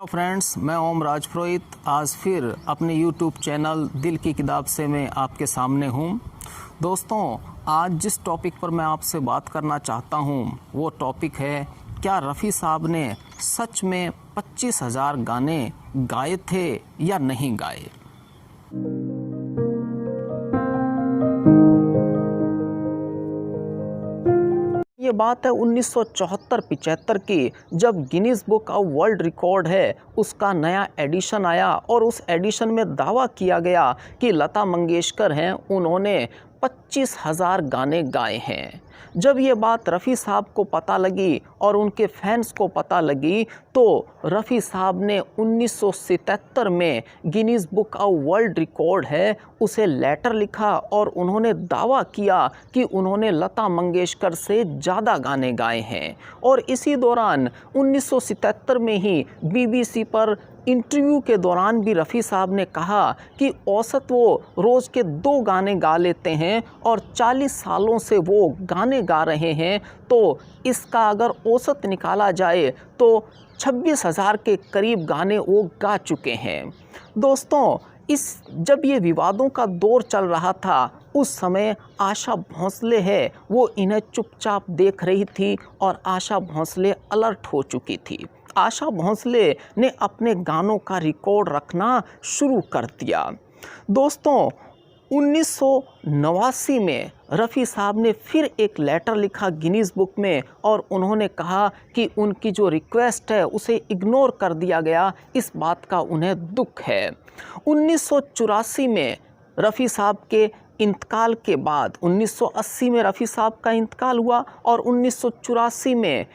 Friends, मैं ओम राजपुरोहित आज फिर अपने YouTube चैनल दिल की किताब से मैं आपके सामने हूँ। दोस्तों, आज जिस टॉपिक पर मैं आपसे बात करना चाहता हूँ वो टॉपिक है, क्या रफ़ी साहब ने सच में 25,000 गाने गाए थे या नहीं गाए। ये बात है 1974-75 की, जब Guinness book of world record है उसका नया एडिशन आया और उस एडिशन में दावा किया गया कि लता मंगेशकर हैं, उन्होंने 25,000 गाने गाए हैं। जब ये बात रफ़ी साहब को पता लगी और उनके फैंस को पता लगी तो रफ़ी साहब ने 1977 में Guinness book of world record है उसे लेटर लिखा और उन्होंने दावा किया कि उन्होंने लता मंगेशकर से ज़्यादा गाने गाए हैं। और इसी दौरान 1977 में ही BBC पर इंटरव्यू के दौरान भी रफ़ी साहब ने कहा कि औसत वो रोज़ के 2 गाने गा लेते हैं और 40 सालों से वो गाने गा रहे हैं, तो इसका अगर औसत निकाला जाए तो 26,000 के करीब गाने वो गा चुके हैं। दोस्तों, जब ये विवादों का दौर चल रहा था उस समय आशा भोंसले है वो इन्हें चुपचाप देख रही थी और आशा भोंसले अलर्ट हो चुकी थी। आशा भोंसले ने अपने गानों का रिकॉर्ड रखना शुरू कर दिया। दोस्तों, 1989 में रफ़ी साहब ने फिर एक लेटर लिखा गिनीज बुक में और उन्होंने कहा कि उनकी जो रिक्वेस्ट है उसे इग्नोर कर दिया गया, इस बात का उन्हें दुख है। 1984 में रफ़ी साहब के इंतकाल के बाद 1980 में रफ़ी साहब का इंतकाल हुआ और 1984 में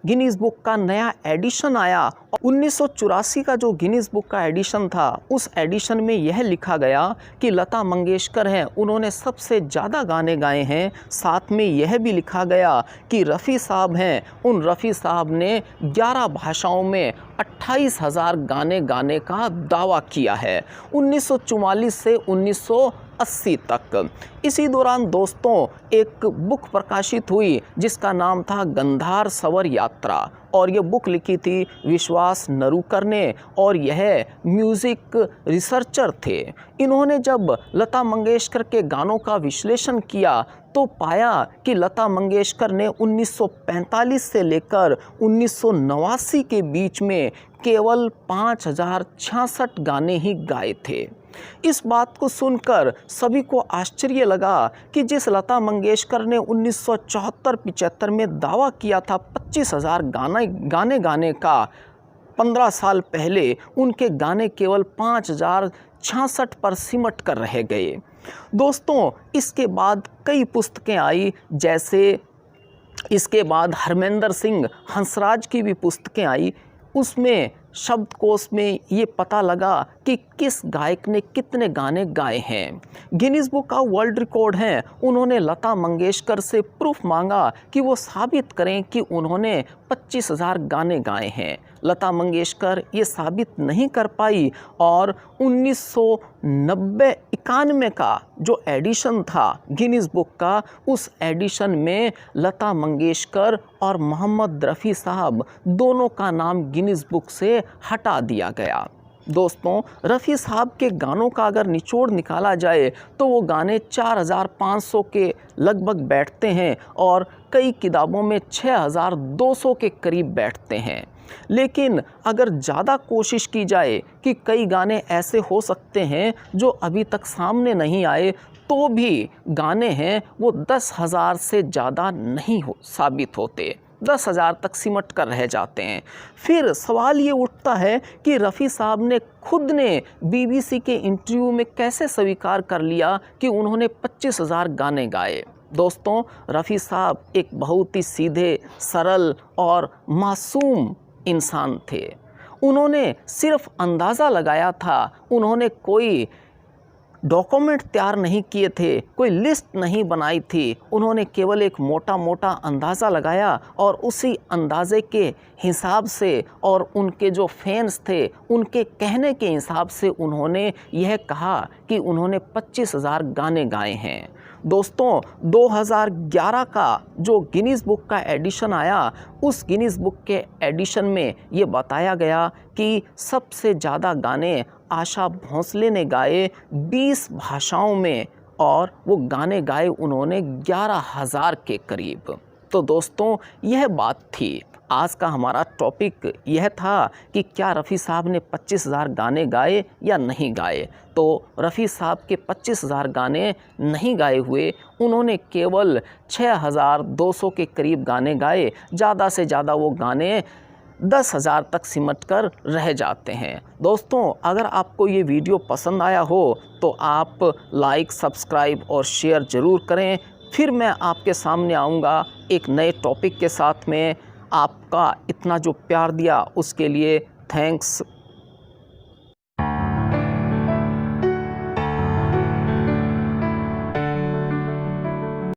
गिनीज बुक का नया एडिशन आया। 1984 का जो गिनीज बुक का एडिशन था उस एडिशन में यह लिखा गया कि लता मंगेशकर हैं, उन्होंने सबसे ज़्यादा गाने गाए हैं। साथ में यह भी लिखा गया कि रफ़ी साहब हैं, उन रफ़ी साहब ने 11 भाषाओं में 28,000 गाने गाने का दावा किया है 1944 से 1980 तक। इसी दौरान दोस्तों एक बुक प्रकाशित हुई जिसका नाम था गंधार सवर यात्रा और ये बुक लिखी थी विश्वास नरूकर ने और यह म्यूज़िक रिसर्चर थे। इन्होंने जब लता मंगेशकर के गानों का विश्लेषण किया तो पाया कि लता मंगेशकर ने 1945 से लेकर 1989 के बीच में केवल 5,066 गाने ही गाए थे। इस बात को सुनकर सभी को आश्चर्य लगा कि जिस लता मंगेशकर ने 1974-75 में दावा किया था 25,000 गाने गाने का, 15 साल पहले उनके गाने केवल 5,066 पर सिमट कर रह गए। दोस्तों, इसके बाद कई पुस्तकें आई, जैसे इसके बाद हरमेंद्र सिंह हंसराज की भी पुस्तकें आई। उसमें शब्दकोश में ये पता लगा कि किस गायक ने कितने गाने गाए हैं। गिनीज बुक का वर्ल्ड रिकॉर्ड है, उन्होंने लता मंगेशकर से प्रूफ मांगा कि वो साबित करें कि उन्होंने 25,000 गाने गाए हैं। लता मंगेशकर ये साबित नहीं कर पाई और 1991 का जो एडिशन था गिनीज बुक का, उस एडिशन में लता मंगेशकर और मोहम्मद रफ़ी साहब दोनों का नाम गिनीज बुक से हटा दिया गया। दोस्तों, रफ़ी साहब के गानों का अगर निचोड़ निकाला जाए तो वो गाने 4,500 के लगभग बैठते हैं और कई किताबों में 6,200 के करीब बैठते हैं। लेकिन अगर ज़्यादा कोशिश की जाए कि कई गाने ऐसे हो सकते हैं जो अभी तक सामने नहीं आए, तो भी गाने हैं वो 10,000 से ज़्यादा नहीं साबित होते, 10,000 तक सिमट कर रह जाते हैं। फिर सवाल ये उठता है कि रफ़ी साहब ने खुद ने BBC के इंटरव्यू में कैसे स्वीकार कर लिया कि उन्होंने 25,000 गाने गाए। दोस्तों, रफ़ी साहब एक बहुत ही सीधे, सरल और मासूम इंसान थे। उन्होंने सिर्फ अंदाज़ा लगाया था, उन्होंने कोई डॉक्यूमेंट तैयार नहीं किए थे, कोई लिस्ट नहीं बनाई थी। उन्होंने केवल एक मोटा मोटा अंदाज़ा लगाया और उसी अंदाज़े के हिसाब से और उनके जो फैंस थे उनके कहने के हिसाब से उन्होंने यह कहा कि उन्होंने 25,000 गाने गाए हैं। दोस्तों 2011 का जो गिनीज़ बुक का एडिशन आया, उस गिनीज़ बुक के एडिशन में ये बताया गया कि सबसे ज़्यादा गाने आशा भोसले ने गाए 20 भाषाओं में, और वो गाने गाए उन्होंने 11,000 के करीब। तो दोस्तों यह बात थी। आज का हमारा टॉपिक यह था कि क्या रफ़ी साहब ने 25,000 गाने गाए या नहीं गाए। तो रफ़ी साहब के 25,000 गाने नहीं गाए हुए, उन्होंने केवल 6,200 के करीब गाने गाए। ज़्यादा से ज़्यादा वो गाने 10,000 तक सिमट कर रह जाते हैं। दोस्तों अगर आपको ये वीडियो पसंद आया हो तो आप लाइक, सब्सक्राइब और शेयर ज़रूर करें। फिर मैं आपके सामने आऊँगा एक नए टॉपिक के साथ में। आपका इतना जो प्यार दिया उसके लिए थैंक्स।